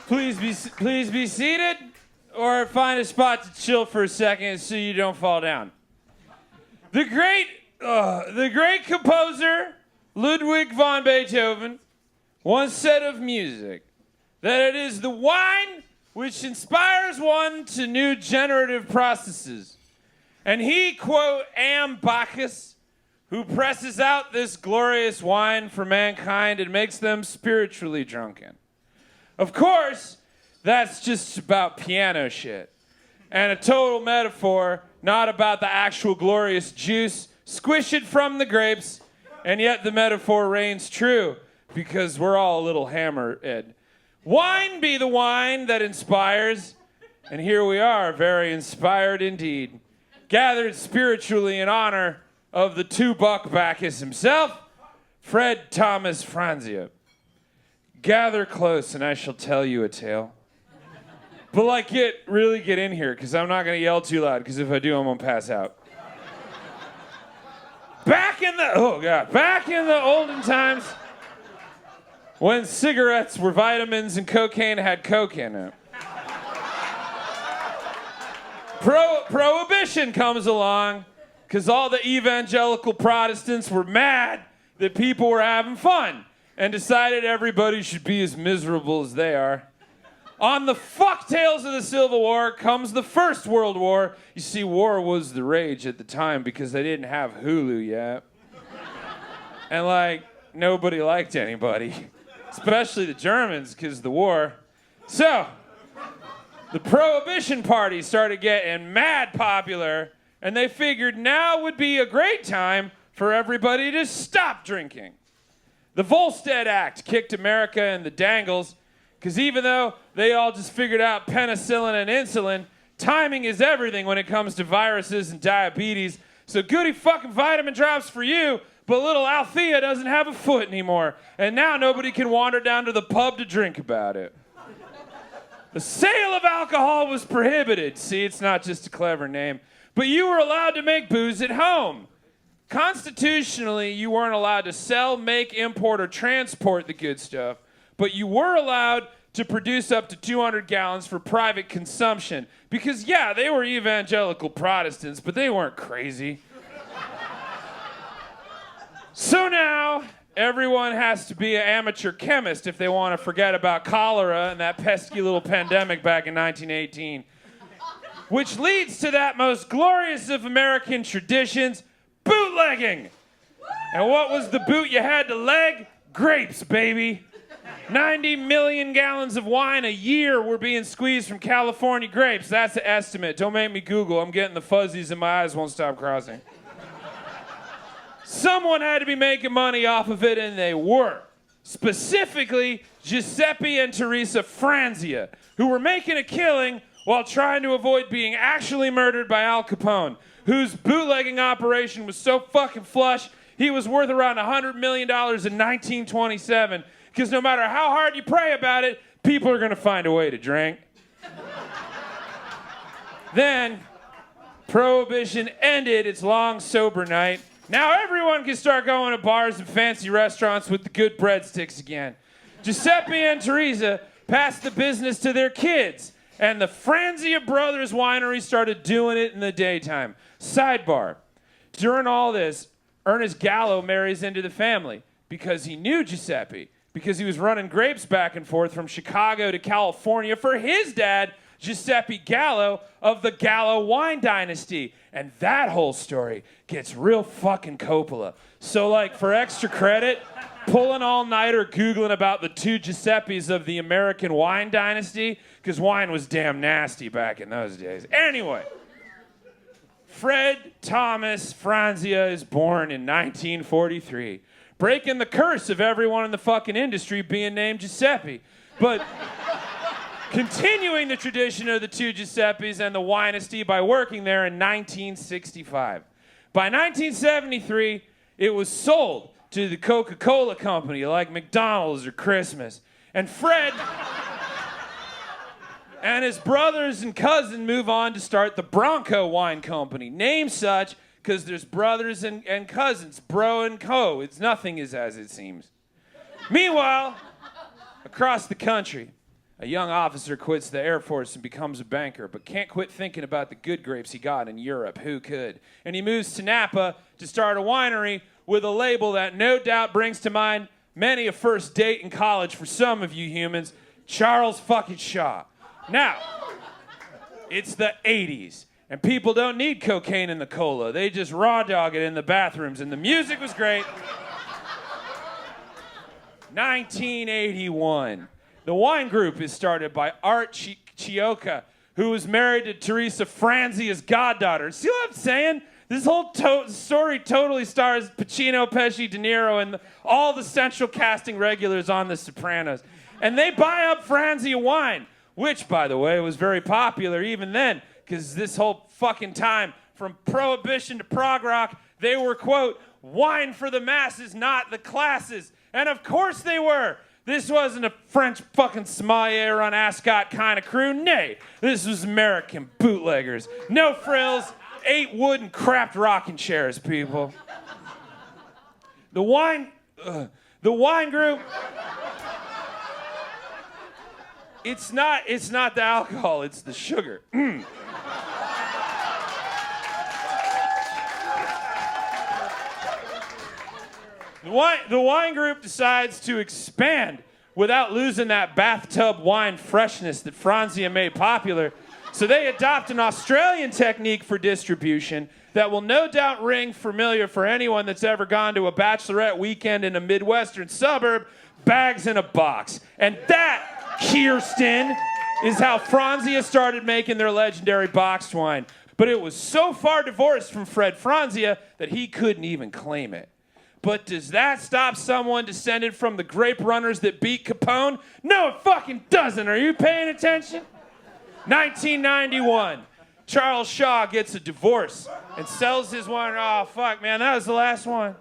Please be seated or find a spot to chill for a second so you don't fall down. The great composer Ludwig van Beethoven once said of music that it is the wine which inspires one to new generative processes. And he, quote, am Bacchus, who presses out this glorious wine for mankind and makes them spiritually drunken. Of course, that's just about piano shit. And a total metaphor, not about the actual glorious juice. Squish it from the grapes, and yet the metaphor reigns true, because we're all a little hammered. Wine be the wine that inspires, and here we are, very inspired indeed, gathered spiritually in honor of the Buck Bacchus himself, Fred Thomas Franzia. Gather close, and I shall tell you a tale. But really get in here, because I'm not going to yell too loud, because if I do, I'm going to pass out. Back in the olden times, when cigarettes were vitamins and cocaine had coke in it. Prohibition comes along, because all the evangelical Protestants were mad that people were having fun, and decided everybody should be as miserable as they are. On the fucktails of the Civil War comes the First World War. You see, war was the rage at the time because they didn't have Hulu yet. And, nobody liked anybody, especially the Germans because of the war. So, the Prohibition Party started getting mad popular, and they figured now would be a great time for everybody to stop drinking. The Volstead Act kicked America in the dangles, because even though they all just figured out penicillin and insulin, timing is everything when it comes to viruses and diabetes. So goody fucking vitamin drops for you, but little Althea doesn't have a foot anymore. And now nobody can wander down to the pub to drink about it. The sale of alcohol was prohibited. See, it's not just a clever name. But you were allowed to make booze at home. Constitutionally, you weren't allowed to sell, make, import, or transport the good stuff. But you were allowed to produce up to 200 gallons for private consumption. Because, yeah, they were evangelical Protestants, but they weren't crazy. So now, everyone has to be an amateur chemist if they want to forget about cholera and that pesky little pandemic back in 1918. Which leads to that most glorious of American traditions, bootlegging. And what was the boot you had to leg? Grapes, baby. 90 million gallons of wine a year were being squeezed from California grapes. That's the estimate. Don't make me Google. I'm getting the fuzzies and my eyes won't stop crossing. Someone had to be making money off of it, and they were. Specifically, Giuseppe and Teresa Franzia, who were making a killing while trying to avoid being actually murdered by Al Capone, whose bootlegging operation was so fucking flush, he was worth around $100 million in 1927. Because no matter how hard you pray about it, people are going to find a way to drink. Then, Prohibition ended its long, sober night. Now everyone can start going to bars and fancy restaurants with the good breadsticks again. Giuseppe and Teresa passed the business to their kids, and the Franzia Brothers Winery started doing it in the daytime. Sidebar. During all this, Ernest Gallo marries into the family because he knew Giuseppe, because he was running grapes back and forth from Chicago to California for his dad, Giuseppe Gallo of the Gallo wine dynasty. And that whole story gets real fucking Coppola. So, for extra credit, pull an all-nighter Googling about the two Giuseppes of the American wine dynasty, because wine was damn nasty back in those days. Anyway, Fred Thomas Franzia is born in 1943. Breaking the curse of everyone in the fucking industry being named Giuseppe. But continuing the tradition of the two Giuseppes and the Winesty by working there in 1965. By 1973, it was sold to the Coca-Cola company like McDonald's or Christmas. And Fred and his brothers and cousin move on to start the Bronco Wine Company, named such because there's brothers and cousins, bro and co. Nothing is as it seems. Meanwhile, across the country, A young officer quits the Air Force and becomes a banker, but can't quit thinking about the good grapes he got in Europe. Who could? And he moves to Napa to start a winery with a label that no doubt brings to mind many a first date in college for some of you humans, Charles fucking Shaw. Now, it's the 80s, and people don't need cocaine in the cola. They just raw dog it in the bathrooms, and the music was great. 1981. The wine group is started by Art Chioca, who was married to Teresa Franzia's goddaughter. See what I'm saying? This whole story totally stars Pacino, Pesci, De Niro, and all the central casting regulars on The Sopranos. And they buy up Franzia wine, which, by the way, was very popular even then, because this whole fucking time, from Prohibition to prog rock, they were, quote, wine for the masses, not the classes. And of course they were. This wasn't a French fucking sommelier on Ascot kind of crew. Nay, this was American bootleggers. No frills, 8 wooden crapped rocking chairs, people. The wine group, it's not the alcohol, it's the sugar. The wine group decides to expand without losing that bathtub wine freshness that Franzia made popular. So they adopt an Australian technique for distribution that will no doubt ring familiar for anyone that's ever gone to a bachelorette weekend in a Midwestern suburb, bags in a box. And that, Kirsten, is how Franzia started making their legendary boxed wine. But it was so far divorced from Fred Franzia that he couldn't even claim it. But does that stop someone descended from the grape runners that beat Capone? No, it fucking doesn't. Are you paying attention? 1991. Charles Shaw gets a divorce and sells his wine. Oh, fuck, man, that was the last one.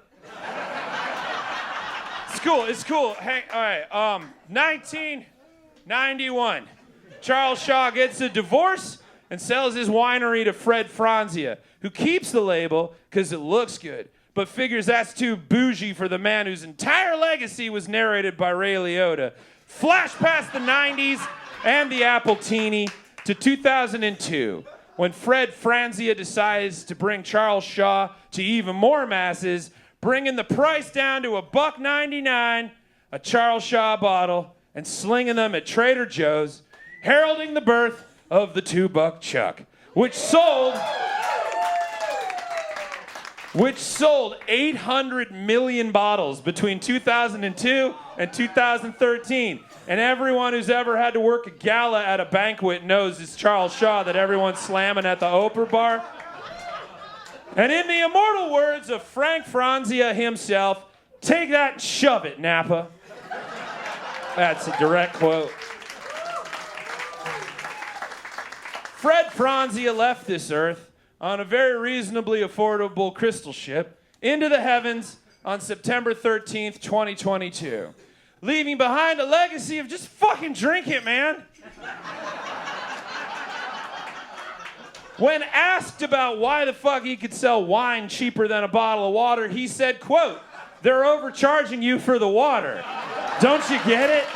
It's cool. Hey, all right, 1991. Charles Shaw gets a divorce and sells his winery to Fred Franzia, who keeps the label because it looks good, but figures that's too bougie for the man whose entire legacy was narrated by Ray Liotta. Flash past the 90s and the Appletini to 2002, when Fred Franzia decides to bring Charles Shaw to even more masses, bringing the price down to $1.99 a Charles Shaw bottle and slinging them at Trader Joe's, heralding the birth of the $2 Chuck, which sold 800 million bottles between 2002 and 2013. And everyone who's ever had to work a gala at a banquet knows it's Charles Shaw that everyone's slamming at the Oprah bar. And in the immortal words of Frank Franzia himself, take that and shove it, Napa. That's a direct quote. Fred Franzia left this earth on a very reasonably affordable crystal ship into the heavens on September 13th, 2022, leaving behind a legacy of just fucking drink it, man. When asked about why the fuck he could sell wine cheaper than a bottle of water, he said, quote, "They're overcharging you for the water. Don't you get it?"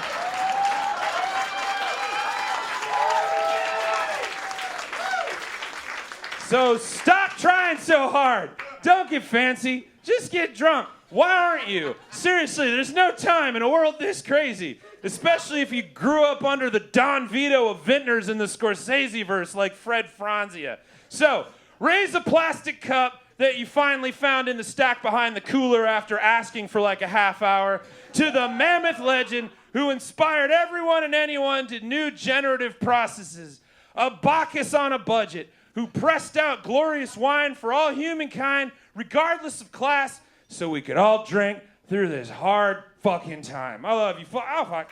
So stop trying so hard. Don't get fancy. Just get drunk. Why aren't you? Seriously, there's no time in a world this crazy, especially if you grew up under the Don Vito of vintners in the Scorsese-verse like Fred Franzia. So raise a plastic cup that you finally found in the stack behind the cooler after asking for like a half hour to the mammoth legend who inspired everyone and anyone to new generative processes, a Bacchus on a budget, who pressed out glorious wine for all humankind, regardless of class, so we could all drink through this hard fucking time. I love you. Oh, fuck.